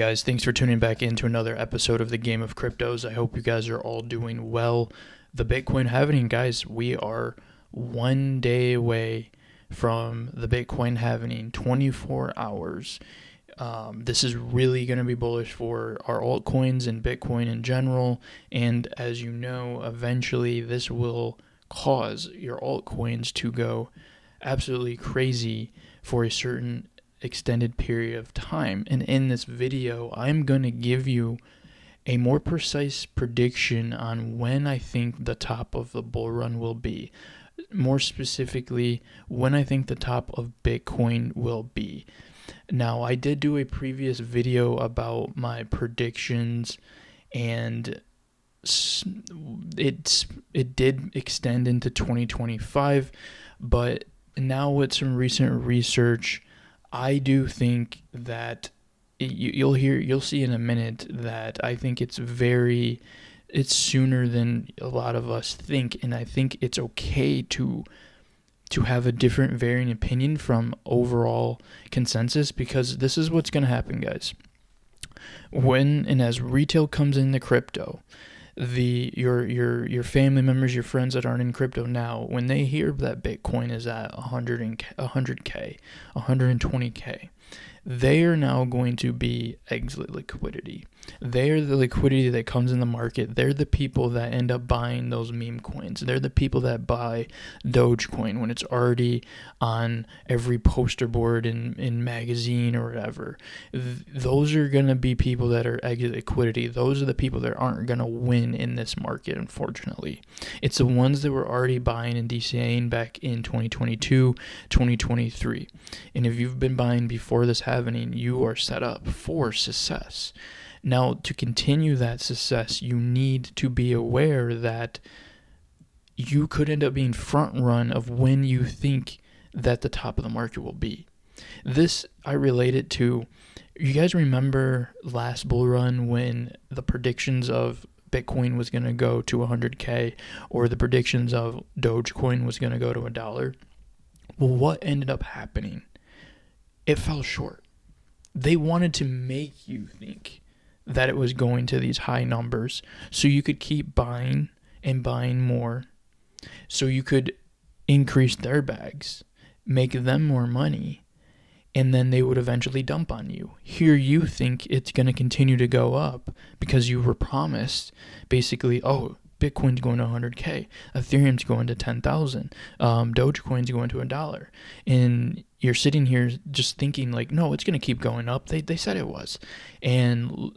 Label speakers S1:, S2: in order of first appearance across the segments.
S1: Guys, thanks for tuning back into another episode of the Game of Cryptos. I hope you guys are all doing well. The Bitcoin halving, guys, we are 1 day away from the Bitcoin halving, 24 hours. This is really going to be bullish for our altcoins and Bitcoin in general. And as you know, eventually this will cause your altcoins to go absolutely crazy for a certain extended period of time. And in this video, I'm going to give you a more precise prediction on when I think the top of the bull run will be. More specifically, when I think the top of Bitcoin will be. Now, I did do a previous video about my predictions, and it did extend into 2025, but now with some recent research, I do think that you'll see in a minute that I think it's sooner than a lot of us think, and I think it's okay to have a different varying opinion from overall consensus, because this is what's going to happen, guys. When and as retail comes into crypto, your family members, your friends that aren't in crypto now, when they hear that Bitcoin is at 100k, 120k, they are now going to be exit liquidity. They are the liquidity that comes in the market. They're the people that end up buying those meme coins. They're the people that buy Dogecoin when it's already on every poster board in magazine or whatever. Those are going to be people that are exit liquidity. Those are the people that aren't going to win in this market, unfortunately. It's the ones that were already buying and DCAing back in 2022, 2023. And if you've been buying before this happening, you are set up for success. Now, to continue that success, you need to be aware that you could end up being front run of when you think that the top of the market will be. This, I relate it to, you guys remember last bull run when the predictions of Bitcoin was going to go to 100k, or the predictions of Dogecoin was going to go to $1? Well, what ended up happening? It fell short. They wanted to make you think that it was going to these high numbers so you could keep buying and buying more, so you could increase their bags, make them more money, and then they would eventually dump on you. Here you think it's going to continue to go up because you were promised basically, oh, Bitcoin's going to 100k, Ethereum's going to 10,000, Dogecoin's going to $1, and you're sitting here just thinking like, no, it's going to keep going up. They said it was, and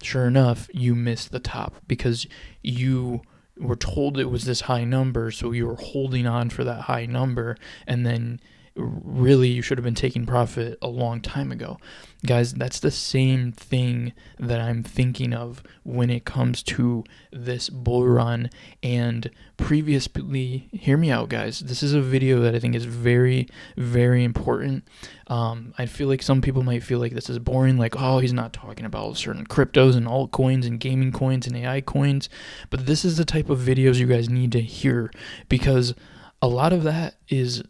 S1: sure enough, you missed the top because you were told it was this high number, so you were holding on for that high number, and then really you should have been taking profit a long time ago. Guys, that's the same thing that I'm thinking of when it comes to this bull run. And previously, hear me out, guys, this is a video that I think is very, very important. I feel like some people might feel like this is boring, like, oh, he's not talking about certain cryptos and altcoins and gaming coins and AI coins, but this is the type of videos you guys need to hear, because a lot of that is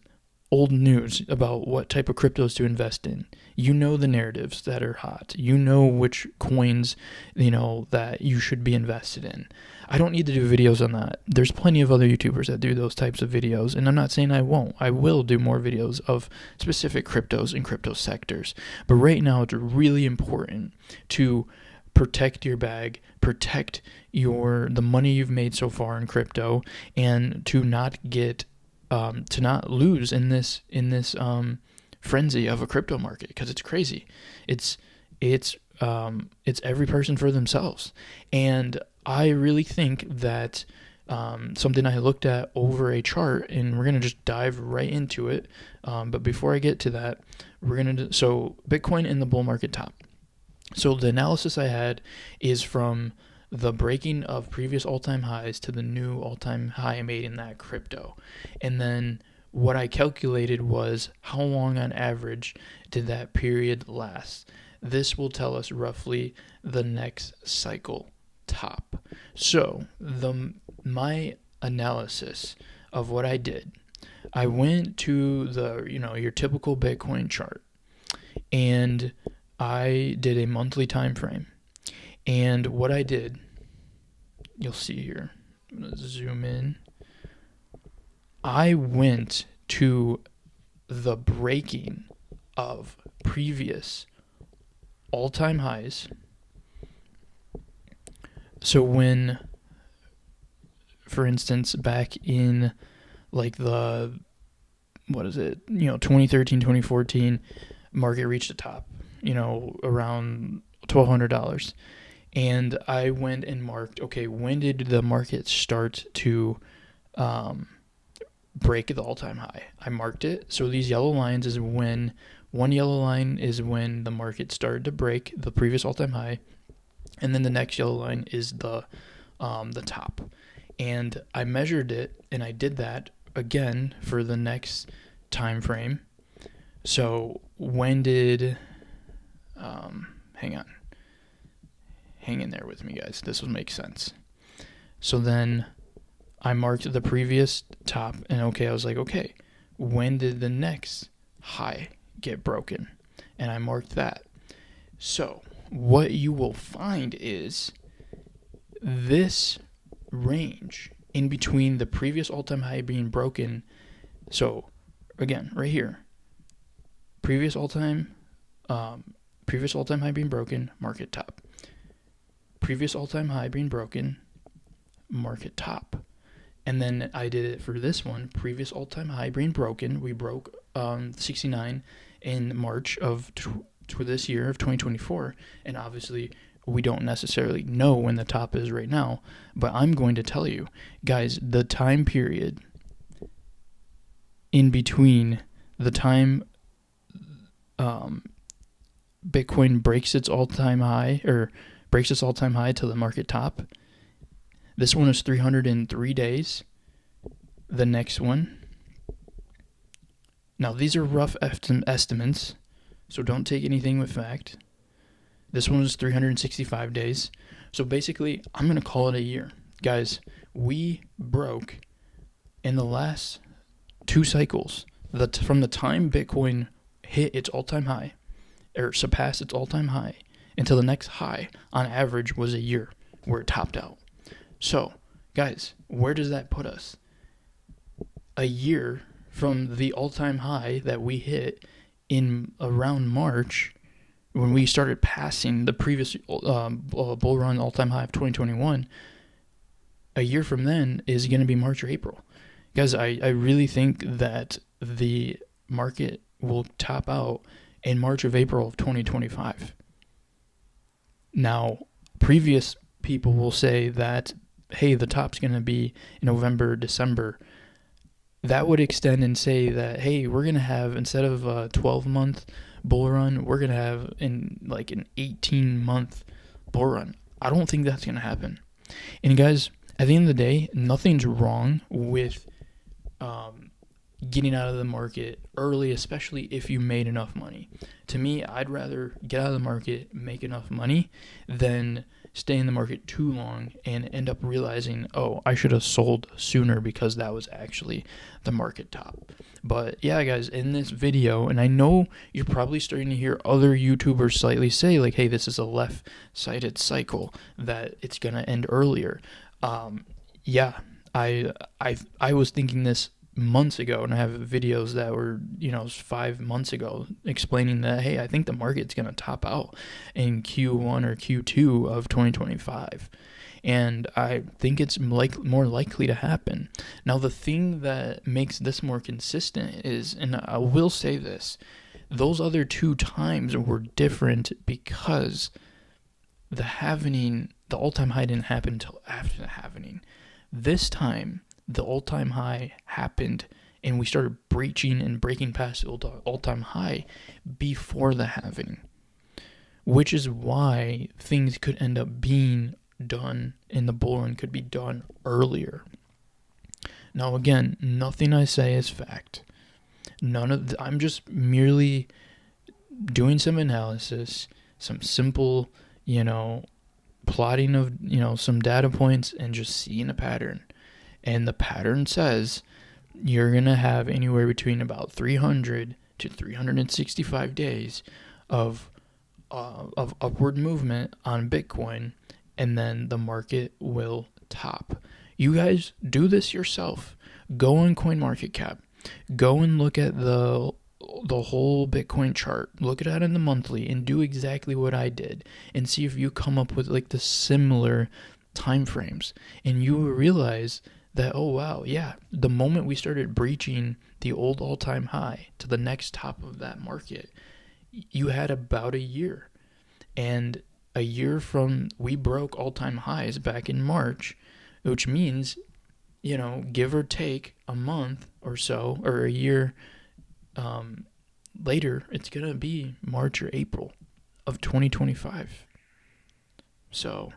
S1: old news about what type of cryptos to invest in. You know the narratives that are hot. You know which coins, that you should be invested in. I don't need to do videos on that. There's plenty of other YouTubers that do those types of videos, and I'm not saying I won't. I will do more videos of specific cryptos and crypto sectors. But right now, it's really important to protect your bag, protect the money you've made so far in crypto, and to not lose in this frenzy of a crypto market, because it's crazy. It's every person for themselves, and I really think that something I looked at over a chart, and we're gonna just dive right into it. But before I get to that, so Bitcoin in the bull market top. So the analysis I had is from the breaking of previous all-time highs to the new all-time high made in that crypto. And then what I calculated was how long on average did that period last. This will tell us roughly the next cycle top. So my analysis of what I did, I went to your typical Bitcoin chart, and I did a monthly time frame. And what I did, you'll see here. I'm going to zoom in. I went to the breaking of previous all-time highs. So when, for instance, back in like the, 2013, 2014, market reached the top, around $1,200. And I went and marked, okay, when did the market start to break the all-time high? I marked it. So these yellow lines is when, one yellow line is when the market started to break the previous all-time high, and then the next yellow line is the top. And I measured it, and I did that again for the next time frame. So when did hang in there with me, guys, this will make sense. So then I marked the previous top, and I was like, okay, when did the next high get broken? And I marked that. So what you will find is this range in between the previous all-time high being broken. So again, right here, previous all-time high being broken, market top. Previous all-time high being broken, market top. And then I did it for this one, previous all-time high being broken. We broke 69 in March of this year of 2024, and obviously we don't necessarily know when the top is right now, but I'm going to tell you, guys, the time period in between the time Bitcoin breaks its all-time high to the market top. This one is 303 days. The next one. Now, these are rough estimates, so don't take anything with fact. This one is 365 days. So basically, I'm going to call it a year. Guys, we broke in the last 2 cycles, from the time Bitcoin hit its all-time high, or surpassed its all-time high, until the next high, on average, was a year where it topped out. So, guys, where does that put us? A year from the all-time high that we hit in around March, when we started passing the previous bull run all-time high of 2021, a year from then is going to be March or April. Guys, I really think that the market will top out in March of April of 2025. Now, previous people will say that, hey, the top's going to be in November, December. That would extend and say that, hey, we're going to have, instead of a 12-month bull run, we're going to have an 18-month bull run. I don't think that's going to happen. And guys, at the end of the day, nothing's wrong with getting out of the market early, especially if you made enough money. To me, I'd rather get out of the market, make enough money, than stay in the market too long and end up realizing, oh, I should have sold sooner because that was actually the market top. But yeah, guys, in this video, and I know you're probably starting to hear other YouTubers slightly say, like, hey, this is a left-sided cycle, that it's going to end earlier. Yeah, I was thinking this months ago, and I have videos that were 5 months ago explaining that, hey, I think the market's going to top out in Q1 or Q2 of 2025, and I think it's more likely to happen. Now, the thing that makes this more consistent is, and I will say this, those other 2 times were different because the all-time high didn't happen until after the halving. This time, the all-time high happened, and we started breaching and breaking past the all-time high before the halving, which is why things could end up being done in the bull run could be done earlier. Now, again, nothing I say is fact. I'm just merely doing some analysis, some simple, plotting of, some data points, and just seeing a pattern. And the pattern says you're going to have anywhere between about 300 to 365 days of of upward movement on Bitcoin, and then the market will top. You guys do this yourself. Go on CoinMarketCap. Go and look at the whole Bitcoin chart. Look at it in the monthly and do exactly what I did and see if you come up with like the similar time frames, and you will realize that, oh wow, yeah, the moment we started breaching the old all-time high to the next top of that market, you had about a year. And a year from we broke all-time highs back in March, which means, give or take a month or so, or a year later, it's going to be March or April of 2025. So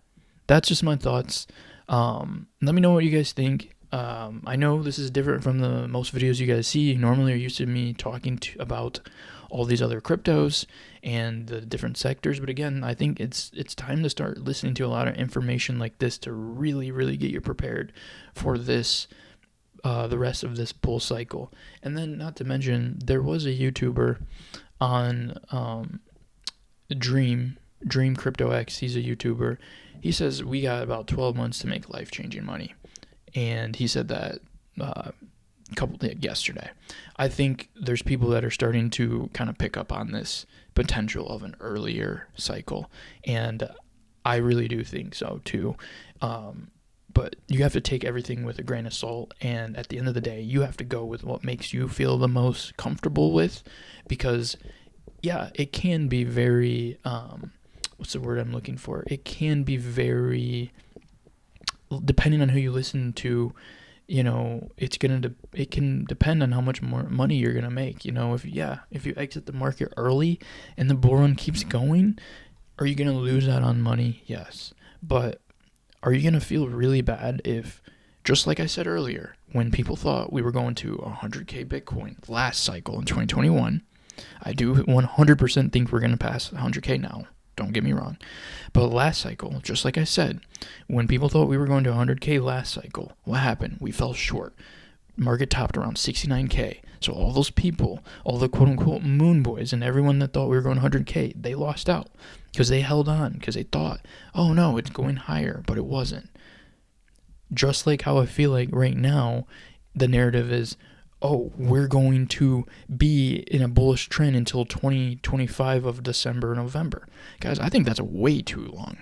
S1: that's just my thoughts. Let me know what you guys think. I know this is different from the most videos you guys see. Normally, you're used to me talking about all these other cryptos and the different sectors. But again, I think it's time to start listening to a lot of information like this to really, really get you prepared for this, the rest of this bull cycle. And then, not to mention, there was a YouTuber on Dream Crypto X. He's a YouTuber. He says we got about 12 months to make life-changing money, and he said that yesterday. I think there's people that are starting to kind of pick up on this potential of an earlier cycle, and I really do think so too. But you have to take everything with a grain of salt, and at the end of the day, you have to go with what makes you feel the most comfortable with, because yeah, it can be very what's the word I'm looking for? It can be very, depending on who you listen to, it can depend on how much more money you're gonna make. If you exit the market early and the bull run keeps going, are you gonna lose out on money? Yes, but are you gonna feel really bad if, just like I said earlier, when people thought we were going to 100K Bitcoin last cycle in 2021, I do 100% think we're gonna pass 100K now. Don't get me wrong. But last cycle, just like I said, when people thought we were going to 100K last cycle, what happened? We fell short. Market topped around 69K. So all those people, all the quote-unquote moon boys and everyone that thought we were going 100K, they lost out because they held on, because they thought, oh no, it's going higher, but it wasn't. Just like how I feel like right now, the narrative is, oh, we're going to be in a bullish trend until 2025 of December, November. Guys, I think that's way too long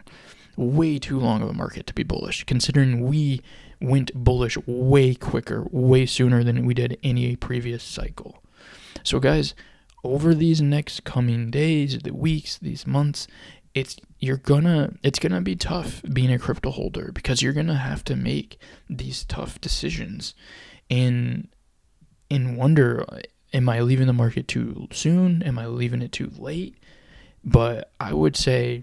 S1: of a market to be bullish, considering we went bullish way quicker, way sooner than we did any previous cycle. So guys, over these next coming days, the weeks, these months, it's gonna be tough being a crypto holder, because you're gonna have to make these tough decisions and wonder, am I leaving the market too soon? Am I leaving it too late? But I would say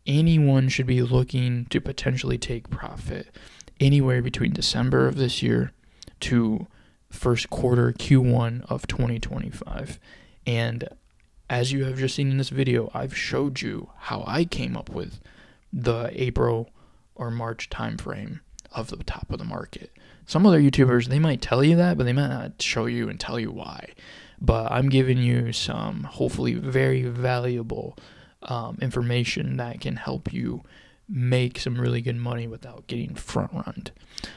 S1: anyone should be looking to potentially take profit anywhere between December of this year to first quarter Q1 of 2025. And as you have just seen in this video, I've showed you how I came up with the April or March timeframe of the top of the market. Some other YouTubers, they might tell you that, but they might not show you and tell you why. But I'm giving you some hopefully very valuable information that can help you make some really good money without getting front-runned.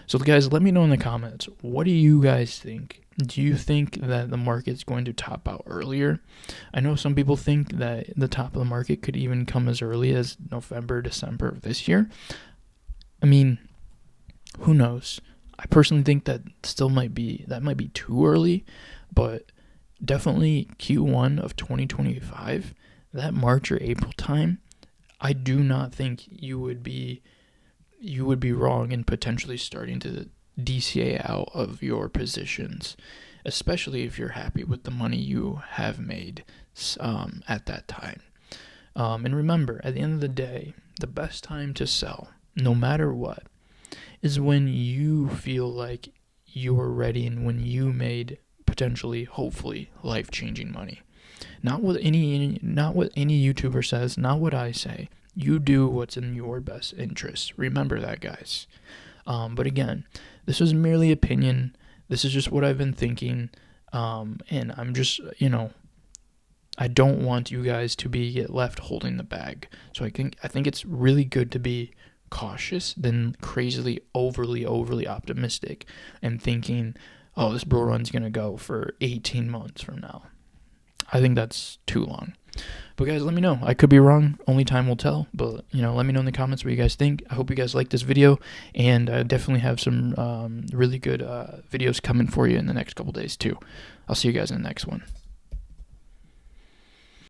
S1: So guys, let me know in the comments, what do you guys think? Do you think that the market's going to top out earlier? I know some people think that the top of the market could even come as early as November, December of this year. I mean, who knows? I personally think that might be too early, but definitely Q1 of 2025, that March or April time, I do not think you would be wrong in potentially starting to DCA out of your positions, especially if you're happy with the money you have made at that time. And remember, at the end of the day, the best time to sell, no matter what, is when you feel like you're ready and when you made potentially, hopefully, life-changing money. Not what any YouTuber says, not what I say. You do what's in your best interest. Remember that, guys. But again, this is merely opinion. This is just what I've been thinking. And I'm just, I don't want you guys to be left holding the bag. So I think it's really good to be cautious than crazily overly optimistic and thinking, oh, this bull run's gonna go for 18 months from now. I think that's too long. But guys, let me know. I could be wrong. Only time will tell. But, let me know in the comments what you guys think. I hope you guys like this video. And I definitely have some really good videos coming for you in the next couple days, too. I'll see you guys in the next one.